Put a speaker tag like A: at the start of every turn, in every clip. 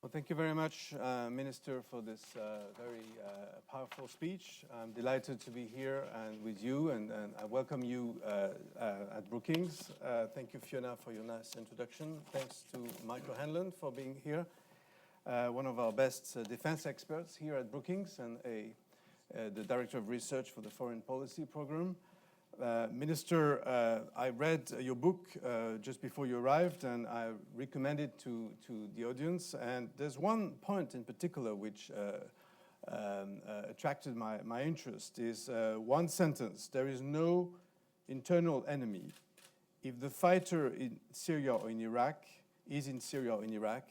A: Well, thank you very much, Minister, for this very powerful speech. I'm delighted to be here and with you, and I welcome you at Brookings. Thank you, Fiona, for your nice introduction. Thanks to Michael Hanlon for being here, one of our best defense experts here at Brookings and the Director of Research for the Foreign Policy Program. Minister, I read your book just before you arrived, and I recommend it to the audience. And there's one point in particular which attracted my interest, is one sentence: there is no internal enemy. If the fighter in Syria or in Iraq is in Syria or in Iraq,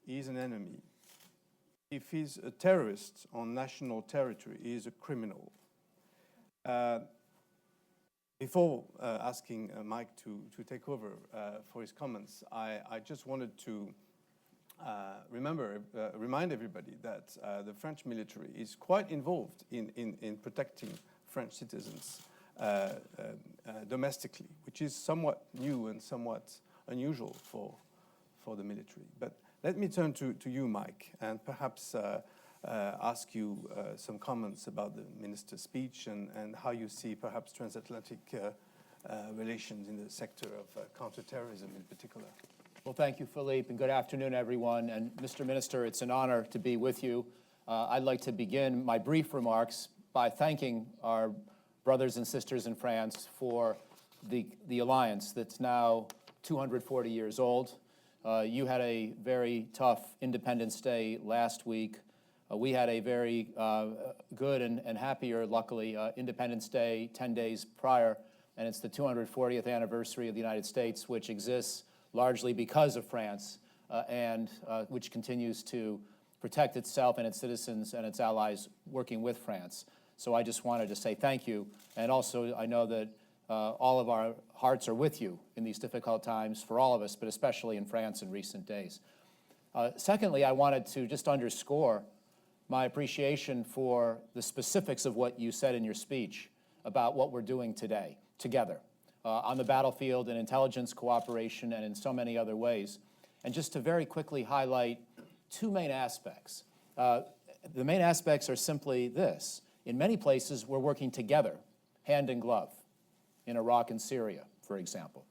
A: he is an enemy. If he's a terrorist on national territory, he is a criminal. Before asking Mike to take over for his comments, I just wanted to remind everybody that the French military is quite involved in protecting French citizens domestically, which is somewhat new and somewhat unusual for the military. But let me turn to you, Mike, and perhaps ask you some comments about the minister's speech and how you see perhaps transatlantic relations in the sector of counterterrorism in particular.
B: Well, thank you, Philippe, and good afternoon, everyone. And Mr. Minister, it's an honor to be with you. I'd like to begin my brief remarks by thanking our brothers and sisters in France for the alliance that's now 240 years old. You had a very tough Independence Day last week. We had a very good and happier, luckily, Independence Day 10 days prior, and it's the 240th anniversary of the United States, which exists largely because of France, and which continues to protect itself and its citizens and its allies working with France. So I just wanted to say thank you, and also I know that all of our hearts are with you in these difficult times for all of us, but especially in France in recent days. Secondly, I wanted to just underscore my appreciation for the specifics of what you said in your speech about what we're doing today, together, on the battlefield, in intelligence cooperation, and in so many other ways. And just to very quickly highlight two main aspects. The main aspects are simply this: in many places, we're working together, hand in glove, in Iraq and Syria, for example,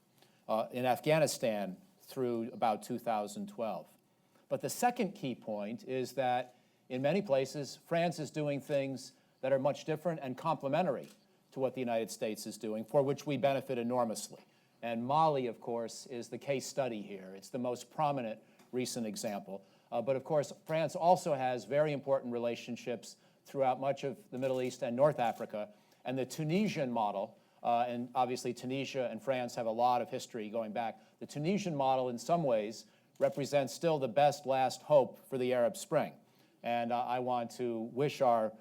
B: in Afghanistan through about 2012. But the second key point is that in many places, France is doing things that are much different and complementary to what the United States is doing, for which we benefit enormously. And Mali, of course, is the case study here. It's the most prominent recent example. But of course, France also has very important relationships throughout much of the Middle East and North Africa. And the Tunisian model, and obviously Tunisia and France have a lot of history going back, the Tunisian model in some ways represents still the best last hope for the Arab Spring. And I want to wish our,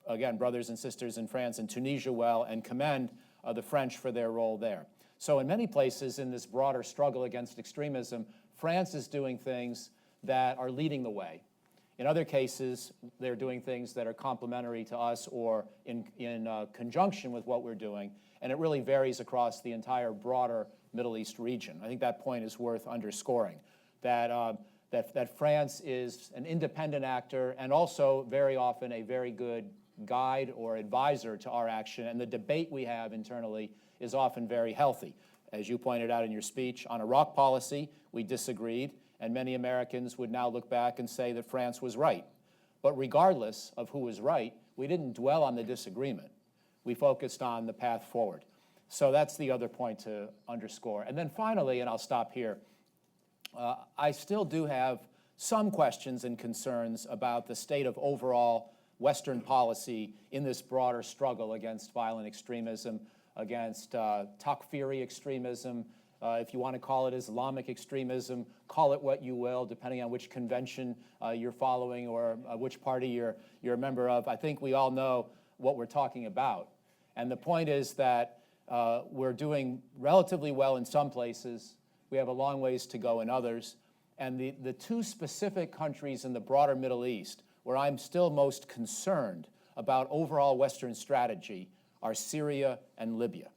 B: again, brothers and sisters in France and Tunisia well, and commend the French for their role there. So in many places in this broader struggle against extremism, France is doing things that are leading the way. In other cases, they're doing things that are complementary to us or in conjunction with what we're doing. And it really varies across the entire broader Middle East region. I think that point is worth underscoring, that France is an independent actor and also very often a very good guide or advisor to our action, and the debate we have internally is often very healthy. As you pointed out in your speech, on Iraq policy, we disagreed, and many Americans would now look back and say that France was right. But regardless of who was right, we didn't dwell on the disagreement. We focused on the path forward. So that's the other point to underscore. And then finally, and I'll stop here, I still do have some questions and concerns about the state of overall Western policy in this broader struggle against violent extremism, against Takfiri extremism, if you want to call it Islamic extremism, call it what you will, depending on which convention you're following or which party you're a member of. I think we all know what we're talking about. And the point is that we're doing relatively well in some places. We have a long ways to go in others. And the two specific countries in the broader Middle East where I'm still most concerned about overall Western strategy are Syria and Libya.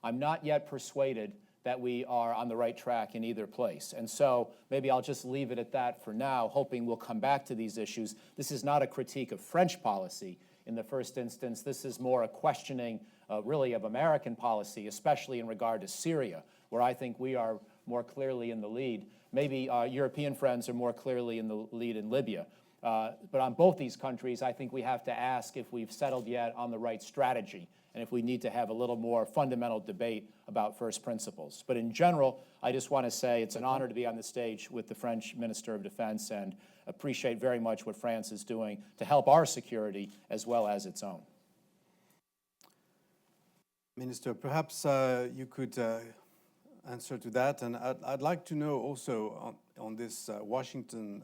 B: I'm not yet persuaded that we are on the right track in either place. And so maybe I'll just leave it at that for now, hoping we'll come back to these issues. This is not a critique of French policy in the first instance. This is more a questioning, really, of American policy, especially in regard to Syria, where I think we are more clearly in the lead. Maybe our European friends are more clearly in the lead in Libya. But on both these countries, I think we have to ask if we've settled yet on the right strategy and if we need to have a little more fundamental debate about first principles. But in general, I just want to say it's an honor to be on the stage with the French Minister of Defense and appreciate very much what France is doing to help our security as well as its own.
A: Minister, perhaps you could answer to that. And I'd like to know also on this Washington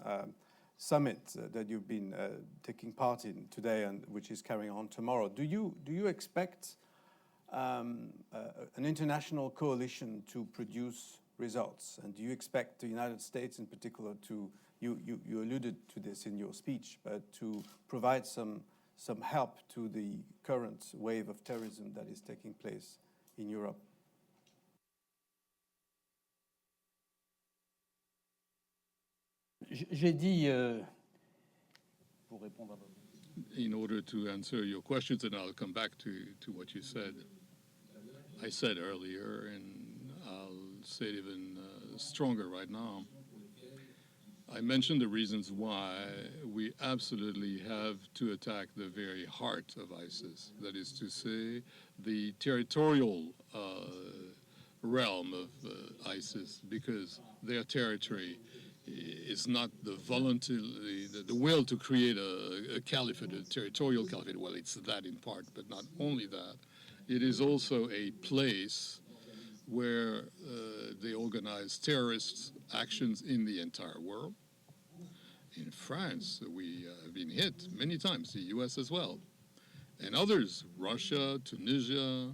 A: summit that you've been taking part in today and which is carrying on tomorrow. Do you expect an international coalition to produce results? And do you expect the United States in particular to, you alluded to this in your speech, but to provide some help to the current wave of terrorism that is taking place in Europe?
C: J'ai dit, pour répondre à votre...
D: In order to answer your questions, and I'll come back to what you said. I said earlier, and I'll say it even stronger right now. I mentioned the reasons why we absolutely have to attack the very heart of ISIS. That is to say, the territorial realm of ISIS, because their territory is not the will to create a caliphate, a territorial caliphate. Well, it's that in part, but not only that. It is also a place where they organize terrorist actions in the entire world. In France, we have been hit many times, the U.S. as well. And others, Russia, Tunisia,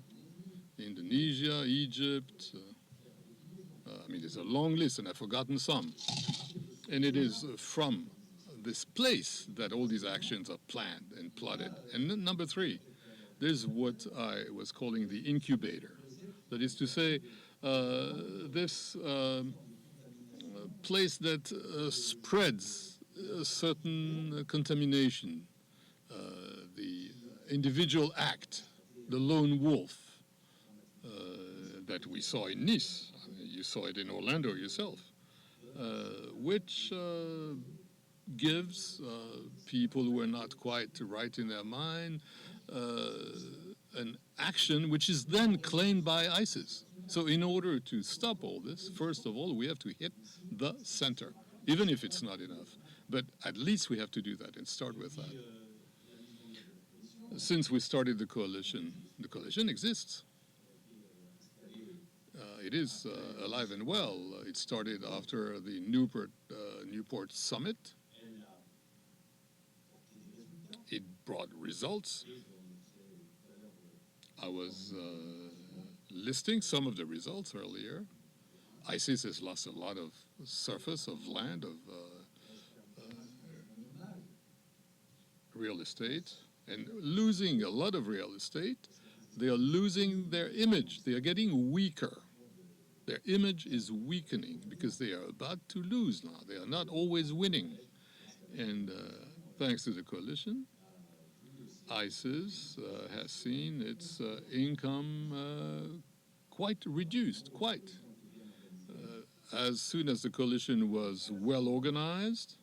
D: Indonesia, Egypt. I mean, there's a long list, and I've forgotten some. And it is from this place that all these actions are planned and plotted. And then number three, there's what I was calling the incubator. That is to say, this place that spreads a certain contamination, the individual act, the lone wolf that we saw in Nice. You saw it in Orlando yourself, which gives people who are not quite right in their mind an action which is then claimed by ISIS. So in order to stop all this, first of all, we have to hit the center, even if it's not enough. But at least we have to do that and start with that. Since we started the coalition exists. It is alive and well. It started after the Newport summit. It brought results. I was listing some of the results earlier. ISIS has lost a lot of surface, of land, of real estate. And losing a lot of real estate, they are losing their image. They are getting weaker. Their image is weakening because they are about to lose now. They are not always winning. And thanks to the coalition, ISIS has seen its income quite reduced, as soon as the coalition was well organized,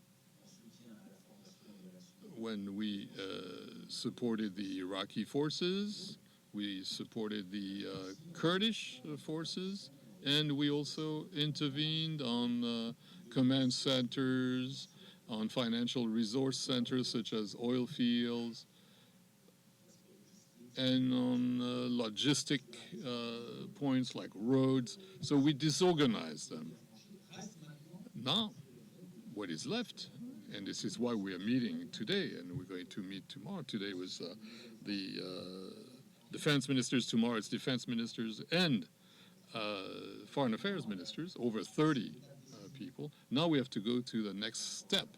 D: when we supported the Iraqi forces, we supported the Kurdish forces, and we also intervened on command centers, on financial resource centers such as oil fields, and on logistic points like roads. So we disorganized them. Now, what is left, and this is why we are meeting today, and we're going to meet tomorrow. Today was the defense ministers, tomorrow it's defense ministers, and foreign affairs ministers, over 30 people. Now we have to go to the next step.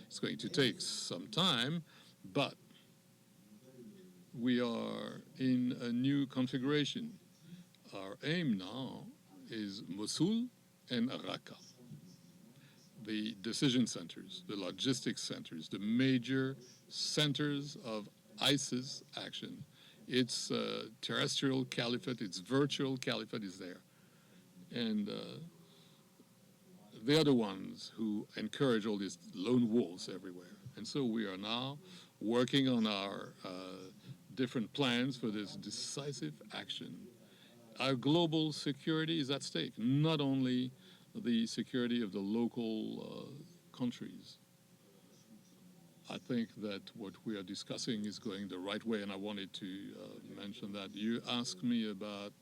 D: It's going to take some time, but we are in a new configuration. Our aim now is Mosul and Raqqa. The decision centers, the logistics centers, the major centers of ISIS action. Its terrestrial caliphate, its virtual caliphate is there. And they are the ones who encourage all these lone wolves everywhere. And so we are now working on our different plans for this decisive action. Our global security is at stake, not only the security of the local countries. I think that what we are discussing is going the right way, and I wanted to mention that. You asked me about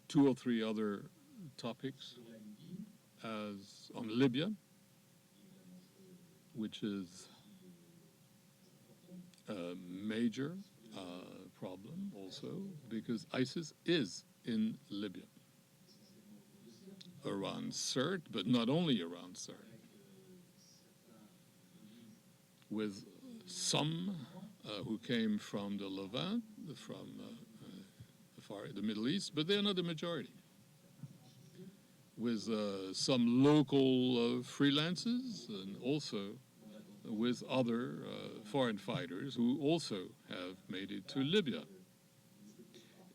D: 2 or 3 other topics as on Libya, which is a major problem also, because ISIS is in Libya, around Sirte, but not only around Sirte, with some who came from the Levant, from the Middle East, but they are not the majority, with some local freelancers, and also with other foreign fighters who also have made it to Libya,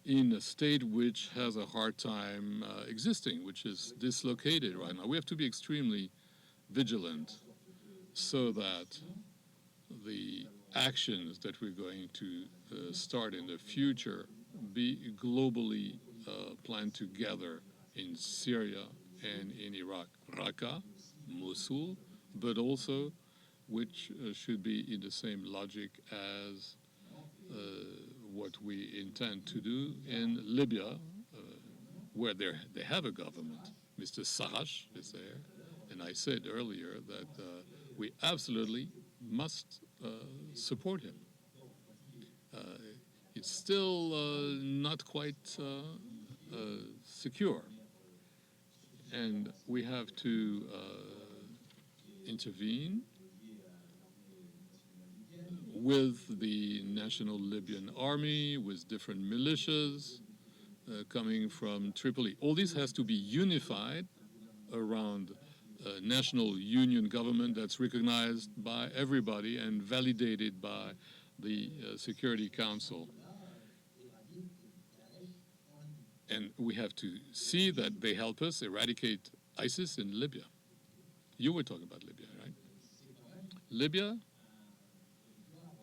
D: in a state which has a hard time existing, which is dislocated right now. We have to be extremely vigilant so that the actions that we're going to start in the future be globally planned together in Syria and in Iraq, Raqqa, Mosul, but also which should be in the same logic as what we intend to do in Libya, where they have a government. Mr. Sarraj is there, and I said earlier that we absolutely must support him. It's still not quite secure, and we have to intervene with the National Libyan Army, with different militias coming from Tripoli. All this has to be unified around a national union government that's recognized by everybody and validated by the Security Council. And we have to see that they help us eradicate ISIS in Libya. You were talking about Libya, right? Libya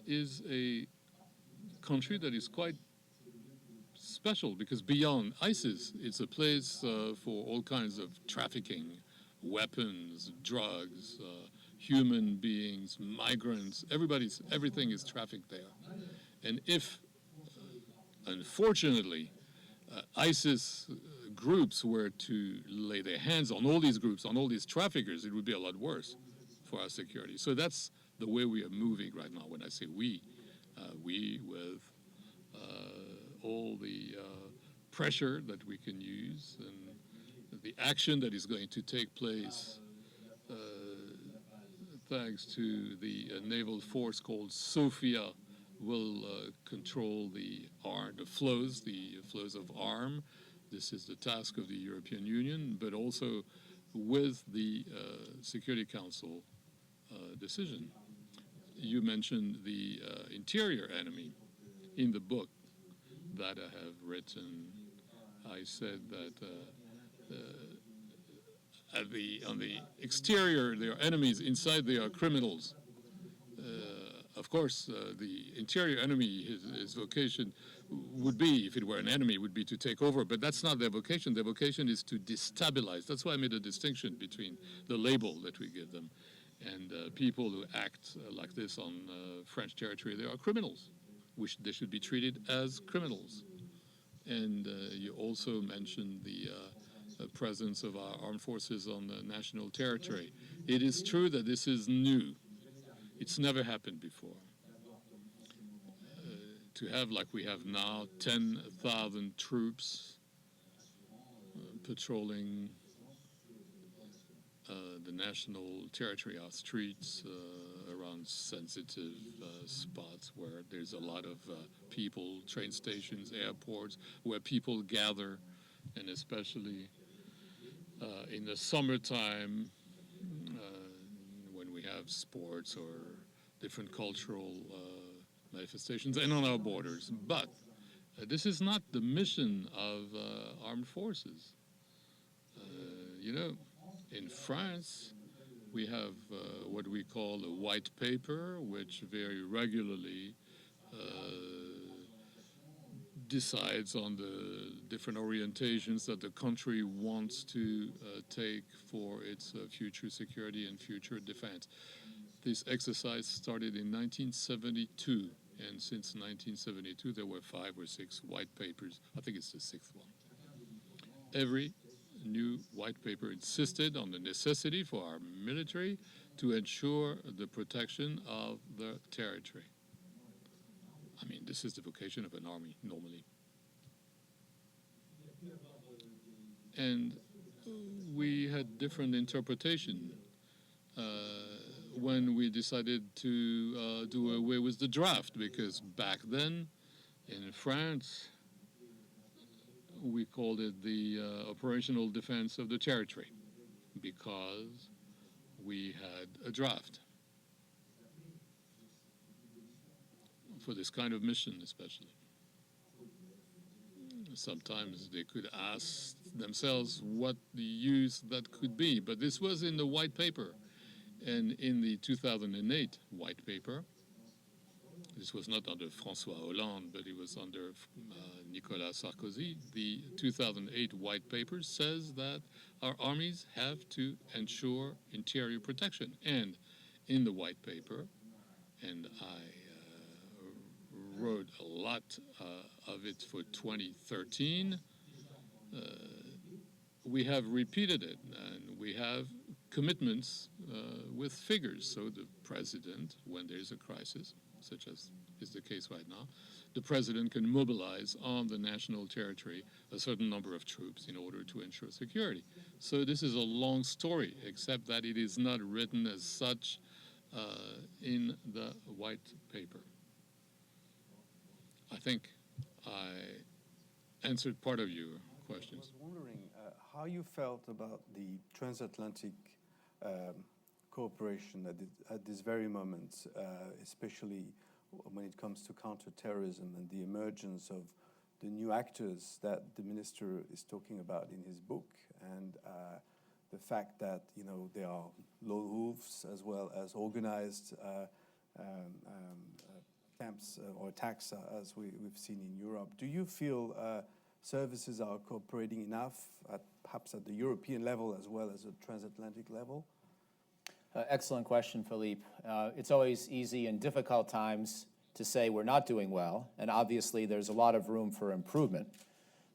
D: is a country that is quite special because beyond ISIS, it's a place for all kinds of trafficking, weapons, drugs, human beings, migrants. Everything is trafficked there. And if, unfortunately, ISIS groups were to lay their hands on all these groups, on all these traffickers, it would be a lot worse for our security. So that's the way we are moving right now. When I say we with all the pressure that we can use and the action that is going to take place thanks to the naval force called Sophia will control the flows of arm. This is the task of the European Union, but also with the Security Council decision. You mentioned the interior enemy. In the book that I have written, I said that on the exterior, there are enemies. Inside, there are criminals. Of course, the interior enemy, his vocation would be, if it were an enemy, would be to take over. But that's not their vocation. Their vocation is to destabilize. That's why I made a distinction between the label that we give them and people who act like this on French territory. They are criminals, which they should be treated as criminals. And you also mentioned the presence of our armed forces on the national territory. It is true that this is new. It's never happened before. To have, like we have now, 10,000 troops patrolling the national territory are streets around sensitive spots where there's a lot of people, train stations, airports, where people gather, and especially in the summertime when we have sports or different cultural manifestations, and on our borders. But this is not the mission of armed forces. You know, in France, we have what we call a white paper, which very regularly decides on the different orientations that the country wants to take for its future security and future defense. This exercise started in 1972, and since 1972 there were 5 or 6 white papers. I think it's the 6th one. Every new white paper insisted on the necessity for our military to ensure the protection of the territory. I mean, this is the vocation of an army, normally. And we had different interpretation when we decided to do away with the draft, because back then in France, we called it the operational defense of the territory, because we had a draft for this kind of mission, especially. Sometimes they could ask themselves what the use that could be, but this was in the white paper. And in the 2008 white paper, this was not under François Hollande, but it was under Nicolas Sarkozy, the 2008 white paper says that our armies have to ensure interior protection. And in the white paper, and I wrote a lot of it for 2013, we have repeated it, and we have commitments with figures. So the president, when there's a crisis, such as is the case right now, the president can mobilize on the national territory a certain number of troops in order to ensure security. So this is a long story, except that it is not written as such in the white paper. I think I answered part of your questions.
A: I was wondering how you felt about the transatlantic cooperation at this very moment, especially when it comes to counterterrorism and the emergence of the new actors that the minister is talking about in his book, and the fact that, you know, there are lone wolves as well as organized camps or attacks as we've seen in Europe. Do you feel services are cooperating enough, perhaps at the European level as well as a transatlantic level?
B: Excellent question, Philippe. It's always easy in difficult times to say we're not doing well, and obviously there's a lot of room for improvement.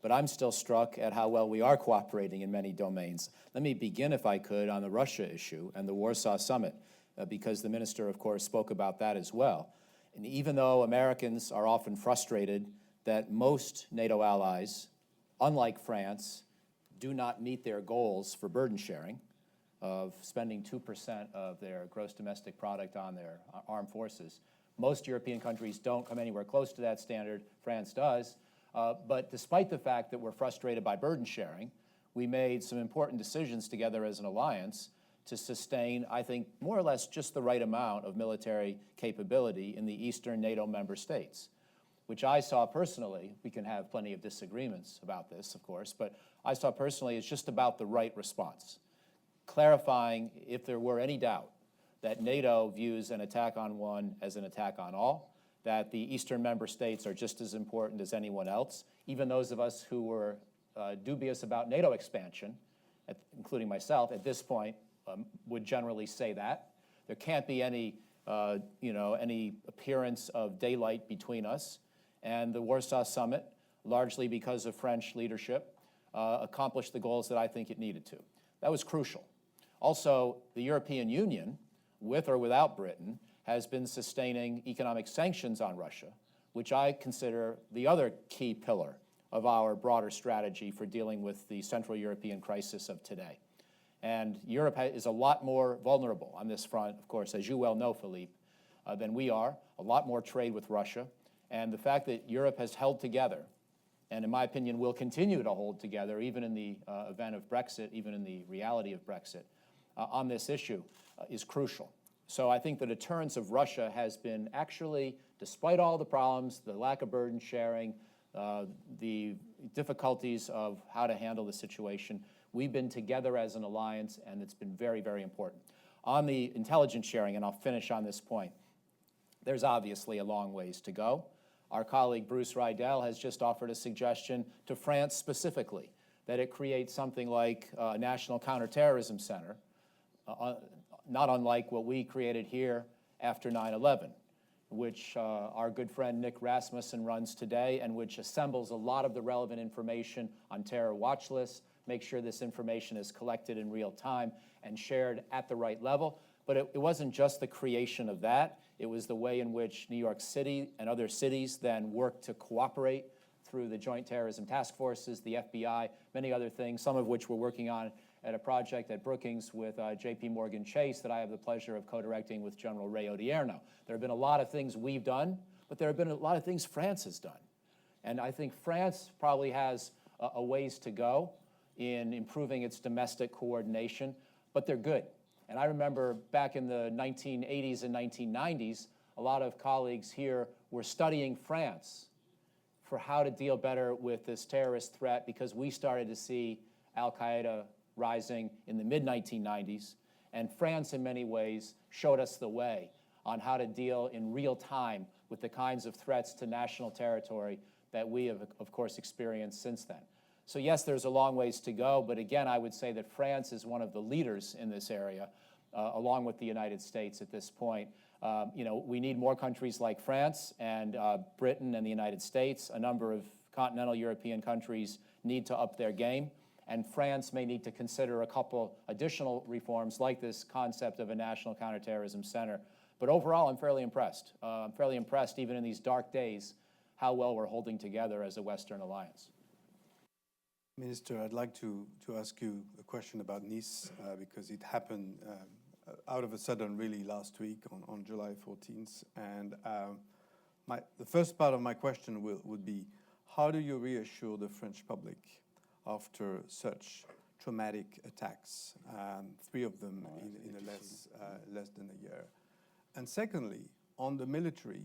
B: But I'm still struck at how well we are cooperating in many domains. Let me begin, if I could, on the Russia issue and the Warsaw Summit, because the minister, of course, spoke about that as well. And even though Americans are often frustrated that most NATO allies, unlike France, do not meet their goals for burden sharing of spending 2% of their gross domestic product on their armed forces, most European countries don't come anywhere close to that standard. France does. But despite the fact that we're frustrated by burden sharing, we made some important decisions together as an alliance to sustain, I think, more or less just the right amount of military capability in the Eastern NATO member states, which I saw personally, we can have plenty of disagreements about this, of course, but I saw personally as just about the right response, clarifying, if there were any doubt, that NATO views an attack on one as an attack on all, that the Eastern member states are just as important as anyone else. Even those of us who were dubious about NATO expansion, including myself, at this point, would generally say that. There can't be any, any appearance of daylight between us. And the Warsaw Summit, largely because of French leadership, accomplished the goals that I think it needed to. That was crucial. Also, the European Union, with or without Britain, has been sustaining economic sanctions on Russia, which I consider the other key pillar of our broader strategy for dealing with the Central European crisis of today. And Europe is a lot more vulnerable on this front, of course, as you well know, Philippe, than we are, a lot more trade with Russia. And the fact that Europe has held together, and in my opinion will continue to hold together, even in the event of Brexit, even in the reality of Brexit, on this issue is crucial. So I think the deterrence of Russia has been actually, despite all the problems, the lack of burden sharing, the difficulties of how to handle the situation, we've been together as an alliance, and it's been very, very important. On the intelligence sharing, and I'll finish on this point, there's obviously a long ways to go. Our colleague Bruce Riedel has just offered a suggestion to France specifically, that it create something like a national counterterrorism center, not unlike what we created here after 9/11, which our good friend Nick Rasmussen runs today, and which assembles a lot of the relevant information on terror watch lists, make sure this information is collected in real time and shared at the right level. But it wasn't just the creation of that, it was the way in which New York City and other cities then worked to cooperate through the Joint Terrorism Task Forces, the FBI, many other things, some of which we're working on at a project at Brookings with J.P. Morgan Chase that I have the pleasure of co-directing with General Ray Odierno. There have been a lot of things we've done, but there have been a lot of things France has done. And I think France probably has a ways to go in improving its domestic coordination, but they're good. And I remember back in the 1980s and 1990s, a lot of colleagues here were studying France for how to deal better with this terrorist threat, because we started to see Al-Qaeda rising in the mid-1990s, and France in many ways showed us the way on how to deal in real time with the kinds of threats to national territory that we have, of course, experienced since then. So yes, there's a long ways to go, but again, I would say that France is one of the leaders in this area, along with the United States at this point. We need more countries like France and Britain and the United States. A number of continental European countries need to up their game, and France may need to consider a couple additional reforms like this concept of a national counterterrorism center. But overall, I'm fairly impressed. I'm fairly impressed, even in these dark days, how well we're holding together as a Western alliance.
A: Minister, I'd like to ask you a question about Nice, because it happened out of a sudden really last week on July 14th. And the first part of my question would be, how do you reassure the French public after such traumatic attacks, 3 of them in less than a year? And secondly, on the military,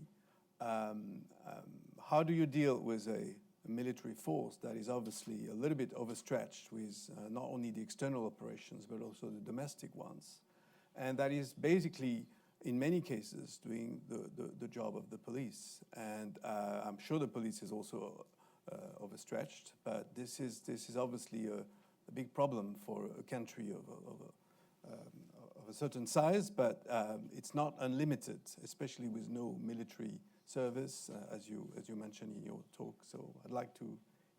A: how do you deal with a military force that is obviously a little bit overstretched with not only the external operations, but also the domestic ones, and that is basically, in many cases, doing the job of the police? And I'm sure the police is also overstretched, but this is obviously a big problem for a country of a certain size, but it's not unlimited, especially with no military service, as you mentioned in your talk. So I'd like to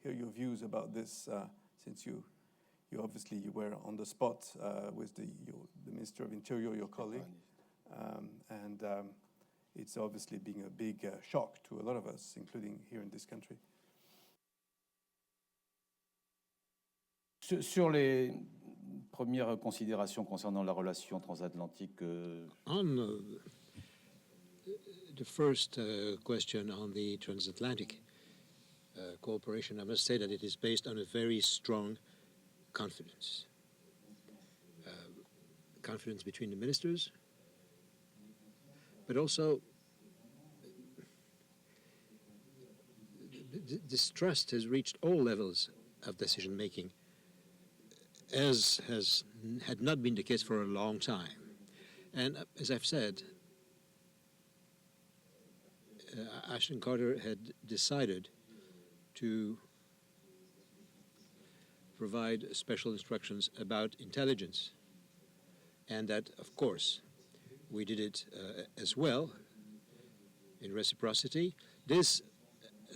A: hear your views about this, since you obviously were on the spot with the Minister of Interior, your colleague, and it's obviously been a big shock to a lot of us, including here in this country.
C: Sur les premières considérations concernant la relation transatlantique.
E: On the first question on the transatlantic cooperation, I must say that it is based on a very strong confidence. Confidence between the ministers, but also this trust has reached all levels of decision-making, as had not been the case for a long time. And as I've said, Ashton Carter had decided to provide special instructions about intelligence, and that, of course, we did it as well in reciprocity. This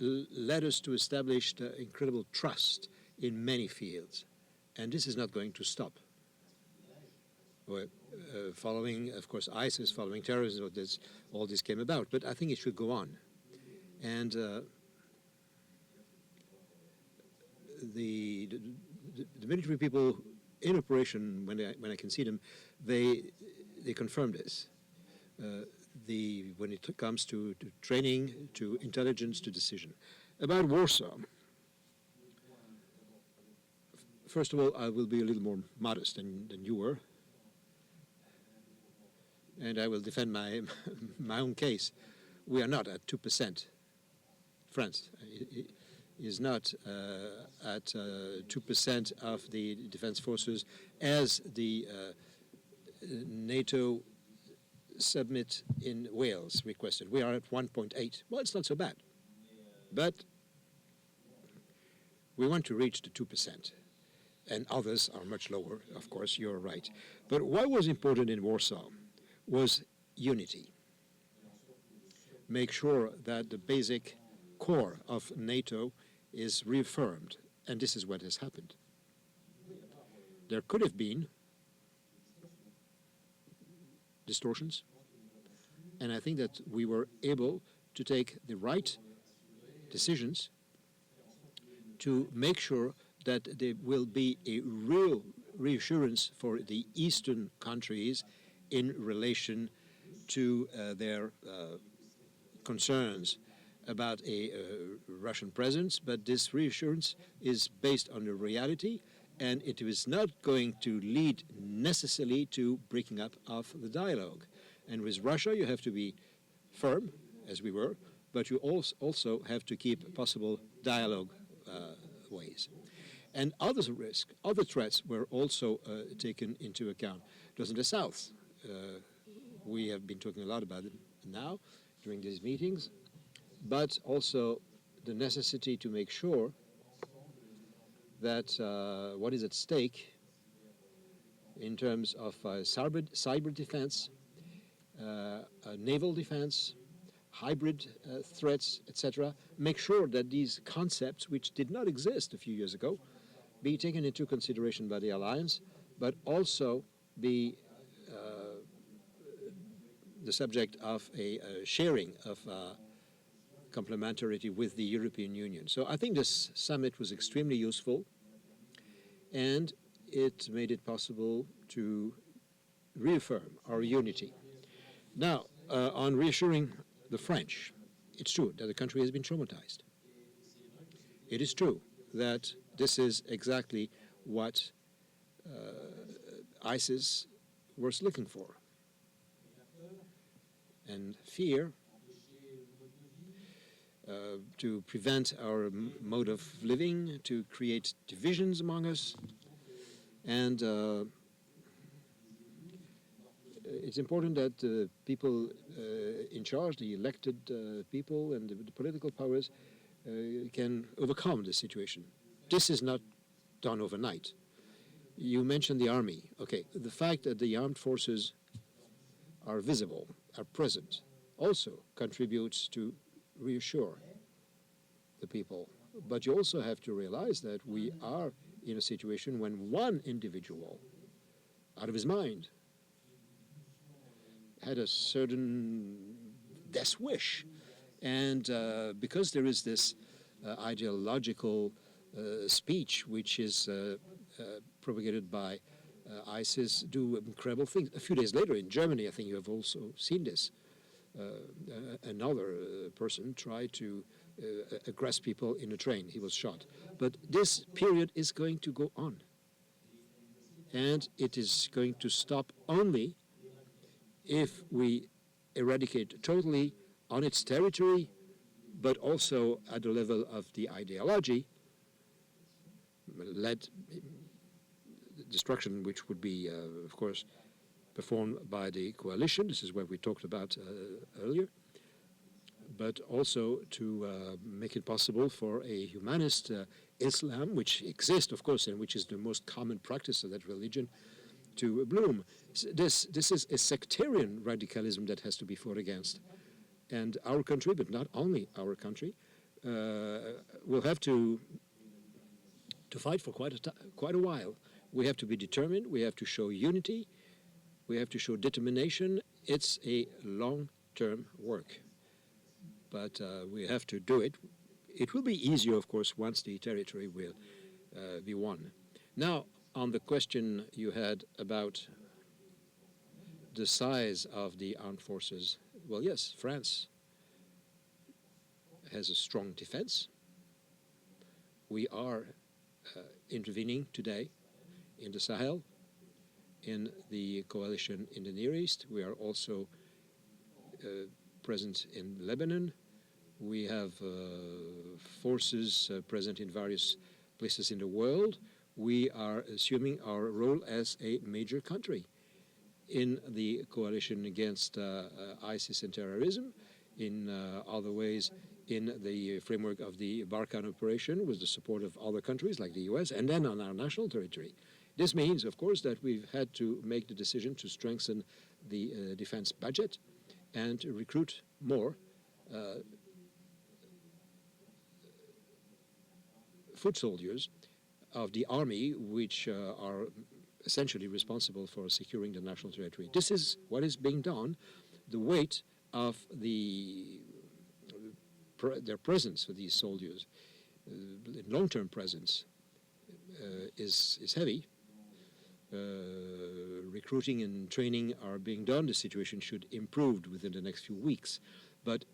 E: led us to establish the incredible trust in many fields, and this is not going to stop. Following, of course, ISIS, following terrorism, all this came about, but I think it should go on. And the military people in operation, when I can see them, they confirm this. When it comes to training, to intelligence, to decision. About Warsaw, first of all, I will be a little more modest than you were, and I will defend my own case. We are not at 2%. France is not at 2% of the defense forces as the NATO summit in Wales requested. We are at 1.8. Well, it's not so bad. But we want to reach the 2%. And others are much lower, of course, you're right. But what was important in Warsaw was unity. Make sure that the basic core of NATO is reaffirmed. And this is what has happened. There could have been distortions. And I think that we were able to take the right decisions to make sure that there will be a real reassurance for the Eastern countries in relation to their concerns about a Russian presence, but this reassurance is based on the reality, and it is not going to lead necessarily to breaking up of the dialogue. And with Russia, you have to be firm, as we were, but you also have to keep possible dialogue ways. And other risks, other threats were also taken into account. It was in the south. We have been talking a lot about it now during these meetings, but also the necessity to make sure that what is at stake in terms of cyber defense, naval defense, hybrid threats, etc., make sure that these concepts, which did not exist a few years ago, be taken into consideration by the alliance, but also be the subject of a sharing of complementarity with the European Union. So I think this summit was extremely useful, and it made it possible to reaffirm our unity. Now, on reassuring the French, it's true that the country has been traumatized. It is true that this is exactly what ISIS was looking for. And fear to prevent our mode of living, to create divisions among us. And it's important that the people in charge, the elected people and the political powers, can overcome the situation. This is not done overnight. You mentioned the army. Okay, the fact that the armed forces are visible, are present, also contributes to reassure the people. But you also have to realize that we are in a situation when one individual, out of his mind, had a certain death wish. And because there is this ideological speech which is propagated by ISIS, do incredible things. A few days later in Germany, I think you have also seen this, another person tried to aggress people in a train. He was shot. But this period is going to go on. And it is going to stop only if we eradicate totally on its territory, but also at the level of the ideology, led destruction, which would be, of course, performed by the coalition. This is what we talked about earlier. But also to make it possible for a humanist Islam, which exists, of course, and which is the most common practice of that religion, to bloom. This is a sectarian radicalism that has to be fought against. And our country, but not only our country, will have to fight for quite a while. We have to be determined. We have to show unity. We have to show determination. It's a long-term work. But we have to do it. It will be easier, of course, once the territory will be won. Now, On the question you had about the size of the armed forces, well, yes, France has a strong defense. We are intervening today in the Sahel, in the coalition in the Near East. We are also present in Lebanon. We have forces present in various places in the world. We are assuming our role as a major country in the coalition against ISIS and terrorism, in other ways in the framework of the Barkhane operation with the support of other countries like the U.S., and then on our national territory. This means, of course, that we've had to make the decision to strengthen the defense budget and to recruit more foot soldiers of the army, which are essentially responsible for securing the national territory. This is what is being done. The weight of their presence for these soldiers, long-term presence, is heavy. Recruiting and training are being done. The situation should improve within the next few weeks. But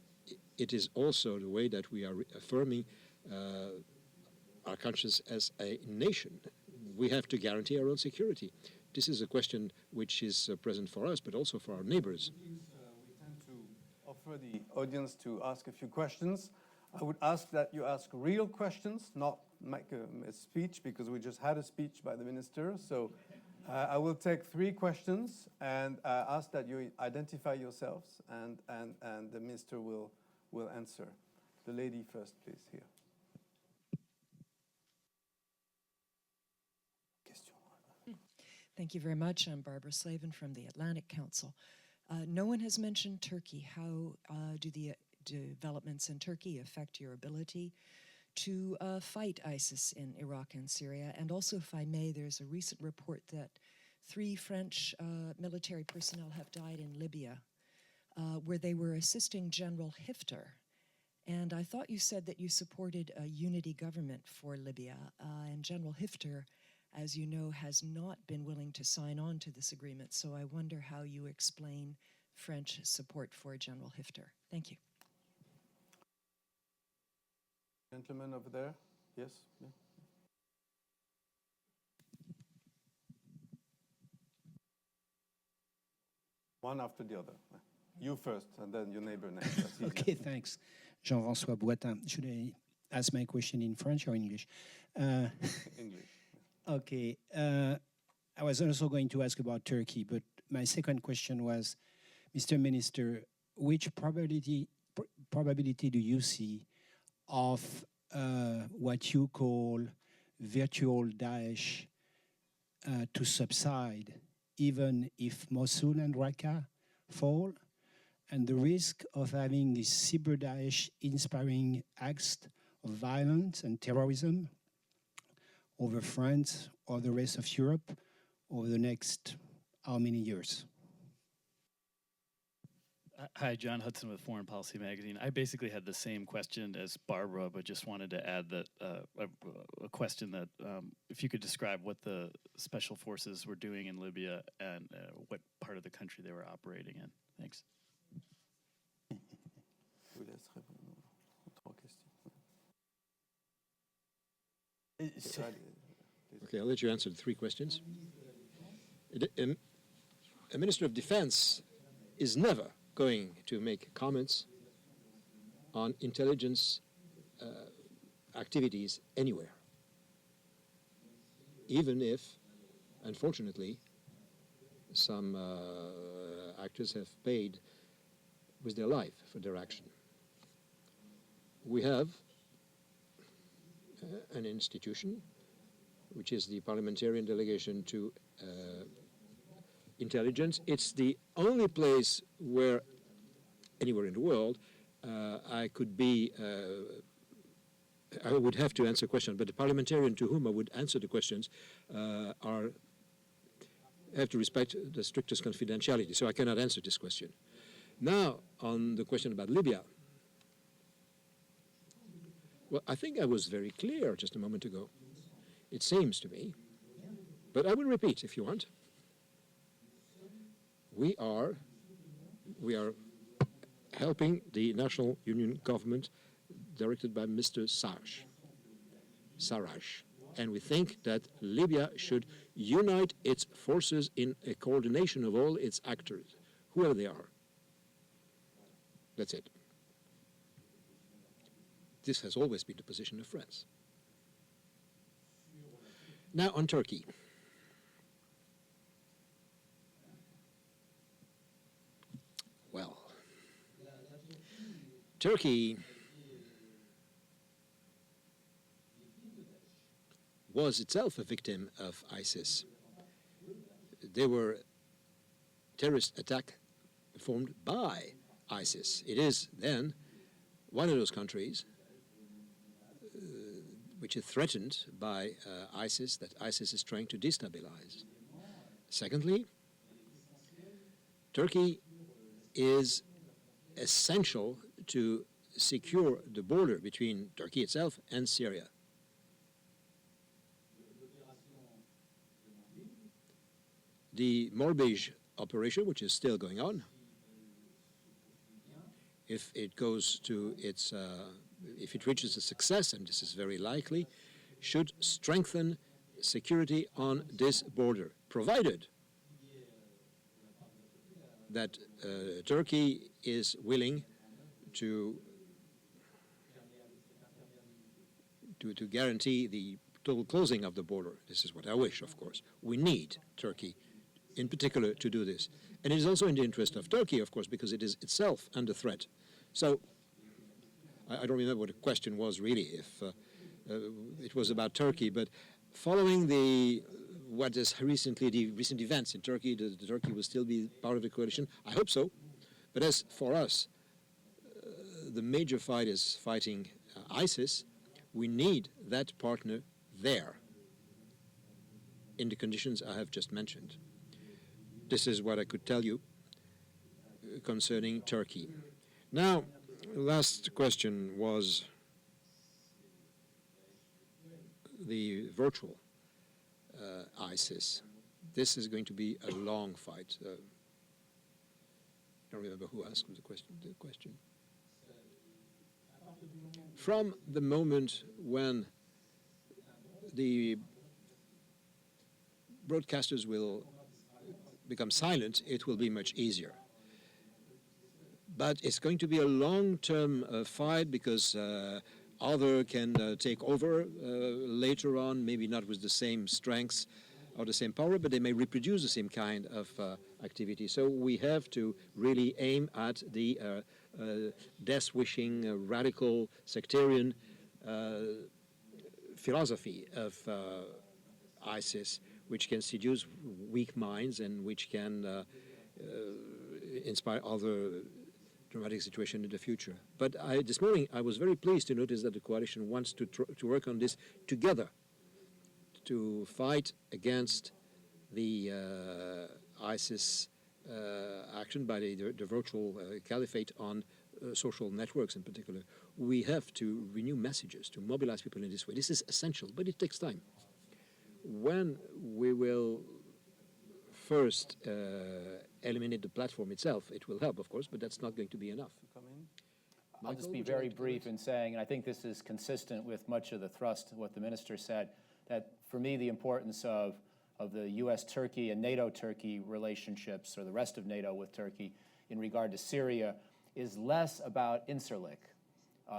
E: it is also the way that we are affirming our conscience as a nation. We have to guarantee our own security. This is a question which is present for us, but also for our neighbors.
A: We tend to offer the audience to ask a few questions. I would ask that you ask real questions, not make a speech, because we just had a speech by the minister. So I will take 3 questions and ask that you identify yourselves, and the minister will answer. The lady first, please, here.
F: Thank you very much. I'm Barbara Slavin from the Atlantic Council. No one has mentioned Turkey. How do the developments in Turkey affect your ability to fight ISIS in Iraq and Syria? And also, if I may, there's a recent report that 3 French military personnel have died in Libya, where they were assisting General Hifter. And I thought you said that you supported a unity government for Libya, and General Hifter, as you know, has not been willing to sign on to this agreement. So I wonder how you explain French support for General Hifter. Thank you.
A: Gentleman over there. Yes. Yeah. One after the other. You first, and then your neighbor next. That's easier.
G: Okay, thanks. Jean-François Boitin. Should I ask my question in French or English?
A: English.
G: Okay. I was also going to ask about Turkey, but my second question was, Mr. Minister, which probability do you see of what you call virtual Daesh to subside, even if Mosul and Raqqa fall, and the risk of having this cyber Daesh inspiring acts of violence and terrorism over France or the rest of Europe over the next how many years?
H: Hi, John Hudson with Foreign Policy Magazine. I basically had the same question as Barbara, but just wanted to add that a question that if you could describe what the special forces were doing in Libya and what part of the country they were operating in. Thanks.
E: Okay, I'll let you answer the 3 questions. A Minister of Defense is never going to make comments on intelligence activities anywhere, even if, unfortunately, some actors have paid with their life for their action. We have an institution, which is the Parliamentarian Delegation to Intelligence. It's the only place where, anywhere in the world, I would have to answer questions, but the parliamentarian to whom I would answer the questions have to respect the strictest confidentiality, so I cannot answer this question. Now, on the question about Libya, well, I think I was very clear just a moment ago. It seems to me But I will repeat if you want. We are helping the National Union government directed by Mr. Sarraj. And we think that Libya should unite its forces in a coordination of all its actors, whoever they are. That's it. This has always been the position of France. Now on Turkey. Well, Turkey was itself a victim of ISIS. They were terrorist attack performed by ISIS. It is then one of those countries which is threatened by ISIS, that ISIS is trying to destabilize. Secondly, Turkey is essential to secure the border between Turkey itself and Syria. The Morbij operation, which is still going on, if it goes to its, if it reaches a success, and this is very likely, should strengthen security on this border, provided that Turkey is willing to guarantee the total closing of the border. This is what I wish, of course. We need Turkey, in particular, to do this. And it is also in the interest of Turkey, of course, because it is itself under threat. So, I don't remember what the question was really, if it was about Turkey, but following the recent events in Turkey, Turkey will still be part of the coalition. I hope so. But as for us, the major fight is fighting ISIS. We need that partner there in the conditions I have just mentioned. This is what I could tell you concerning Turkey. Now, last question was the virtual ISIS. This is going to be a long fight. I don't remember who asked the question. From the moment when the broadcasters will become silent, it will be much easier. But it's going to be a long-term fight, because other can take over later on, maybe not with the same strengths or the same power, but they may reproduce the same kind of activity. So we have to really aim at the death-wishing, radical, sectarian philosophy of ISIS, which can seduce weak minds and which can inspire other dramatic situation in the future. But this morning I was very pleased to notice that the coalition wants to work on this together, to fight against the ISIS action by the virtual caliphate on social networks in particular. We have to renew messages, to mobilize people in this way. This is essential, but it takes time. When we will first eliminate the platform itself, it will help, of course, but that's not going to be enough.
B: I'll just be very brief in saying, and I think this is consistent with much of the thrust of what the minister said, that for me the importance of the U.S.-Turkey and NATO-Turkey relationships, or the rest of NATO with Turkey in regard to Syria, is less about Incirlik,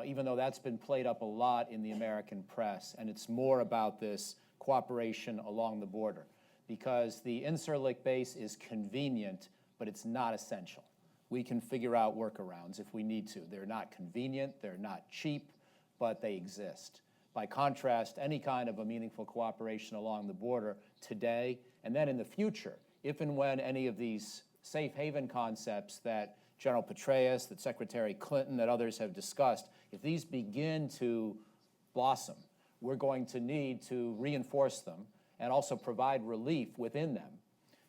B: even though that's been played up a lot in the American press, and it's more about this cooperation along the border, because the Incirlik base is convenient, but it's not essential. We can figure out workarounds if we need to. They're not convenient, they're not cheap, but they exist. By contrast, any kind of a meaningful cooperation along the border today, and then in the future, if and when any of these safe haven concepts that General Petraeus, that Secretary Clinton, that others have discussed, if these begin to blossom, we're going to need to reinforce them and also provide relief within them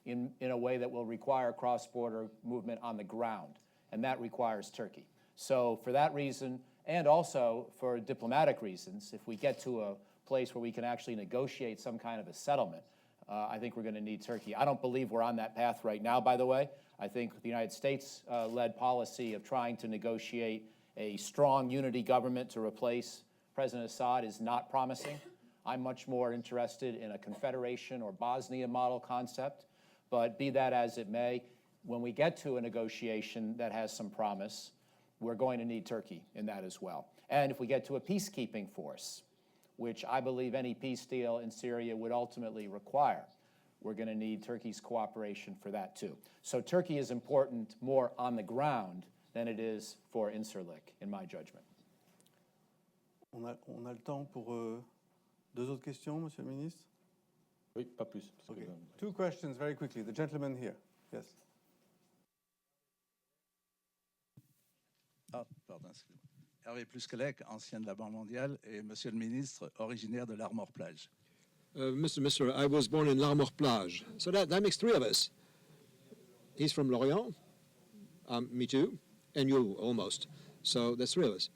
B: in a way that will require cross-border movement on the ground, and that requires Turkey. So for that reason, and also for diplomatic reasons, if we get to a place where we can actually negotiate some kind of a settlement, I think we're going to need Turkey. I don't believe we're on that path right now, by the way. I think the United States-led policy of trying to negotiate a strong unity government to replace President Assad is not promising. I'm much more interested in a confederation or Bosnia model concept, but be that as it may, when we get to a negotiation that has some promise, we're going to need Turkey in that as well. And if we get to a peacekeeping force, which I believe any peace deal in Syria would ultimately require, we're going to need Turkey's cooperation for that too. So Turkey is important more on the ground than it is for Incirlik, in my judgment.
A: On a le temps pour deux autres questions, Monsieur le Ministre?
C: Oui, pas plus. Parce
A: Okay.
C: que,
A: Two questions very quickly. The gentleman here. Yes.
I: Ah, pardon, excusez-moi. Hervé Pluskelec, ancien de la Banque mondiale, et Monsieur le Ministre, originaire de l'Armor-Plage.
E: Mr. I was born in l'Armor-Plage, so that makes three of us. He's from Lorient, me too, and you almost. So that's three of us.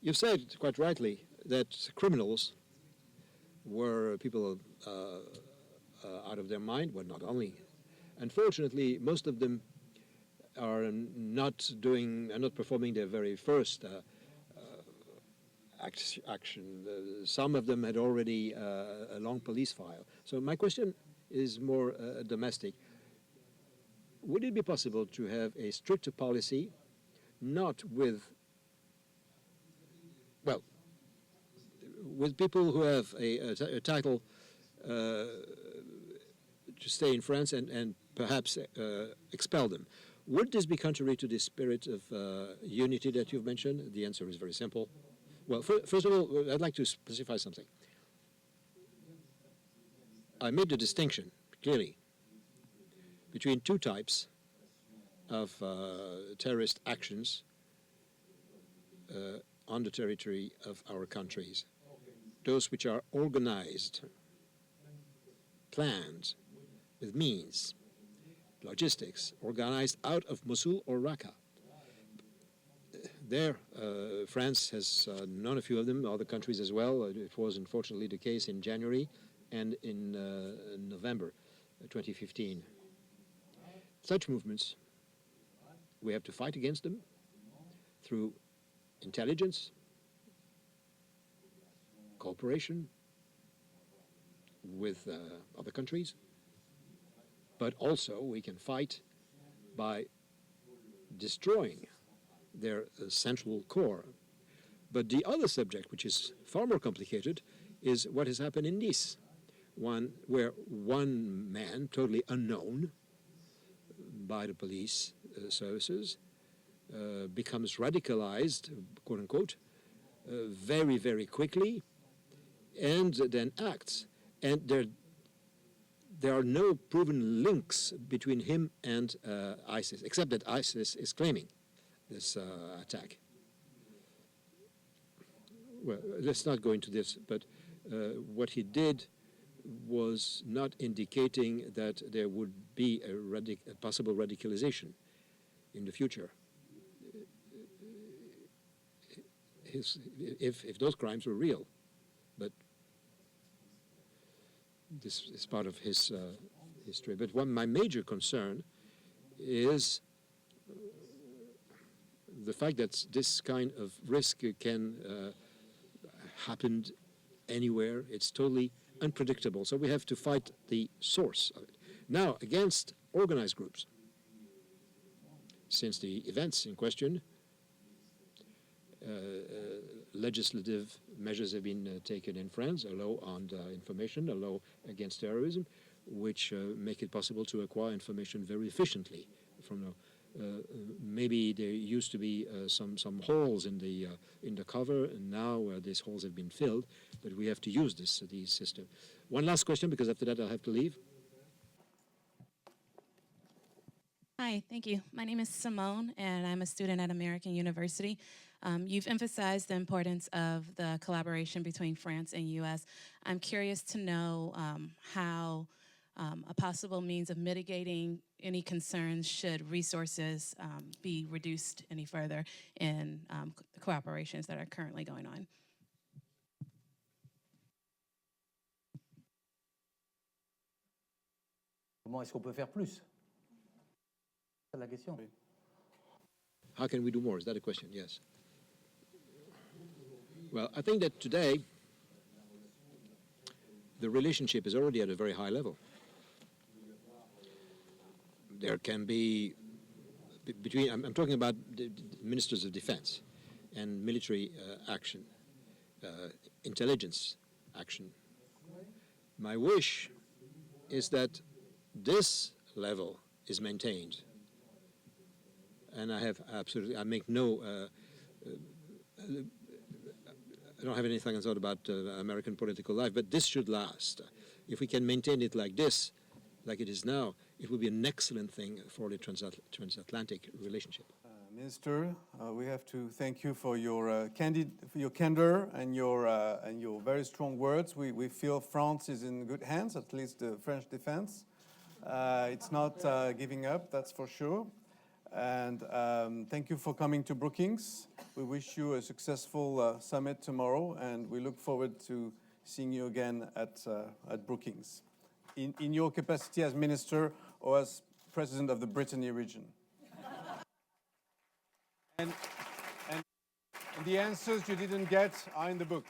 E: You've said quite rightly that criminals were people out of their mind, well, not only. Unfortunately, most of them are not performing their very first action. Some of them had already a long police file. So my question is more domestic. Would it be possible to have a stricter policy, not with, well, with people who have a title to stay in France and perhaps expel them? Would this be contrary to the spirit of unity that you've mentioned? The answer is very simple. Well, first of all, I'd like to specify something. I made the distinction, clearly, between two types of terrorist actions on the territory of our countries. Those which are organized, planned, with means, logistics, organized out of Mosul or Raqqa. There, France has known a few of them, other countries as well. It was unfortunately the case in January and in November 2015. Such movements, we have to fight against them through intelligence, cooperation with other countries, but also we can fight by destroying their central core. But the other subject, which is far more complicated, is what has happened in Nice, where one man, totally unknown by the police services, becomes radicalized, quote unquote, very, very quickly, and then acts. And there are no proven links between him and ISIS, except that ISIS is claiming this attack. Well, let's not go into this, but what he did was not indicating that there would be a possible radicalization in the future. If those crimes were real, but this is part of his history. But my major concern is the fact that this kind of risk can happen anywhere. It's totally unpredictable. So we have to fight the source of it. Now, against organized groups, since the events in question, legislative measures have been taken in France, a law on information, a law against terrorism, which make it possible to acquire information very efficiently from maybe there used to be some holes in the cover, and now these holes have been filled. But we have to use this system. One last question, because after that I'll have to leave.
J: Hi, thank you. My name is Simone, and I'm a student at American University. You've emphasized the importance of the collaboration between France and U.S. I'm curious to know how a possible means of mitigating any concerns should resources be reduced any further in the cooperations that are currently going on.
C: Comment est-ce qu'on peut faire plus? C'est la question.
E: How can we do more? Is that a question? Yes. Well, I think that today the relationship is already at a very high level. There can be between, I'm talking about the ministers of defense and military action, intelligence action. My wish is that this level is maintained. And I make no, I don't have anything thought about American political life, but this should last. If we can maintain it like this, like it is now, it will be an excellent thing for the transatlantic relationship.
A: Minister, we have to thank you for your candor and your very strong words. We feel France is in good hands, at least the French defense. It's not giving up, that's for sure. And thank you for coming to Brookings. We wish you a successful summit tomorrow, and we look forward to seeing you again at Brookings, in your capacity as minister or as president of the Brittany region. And the answers you didn't get are in the book.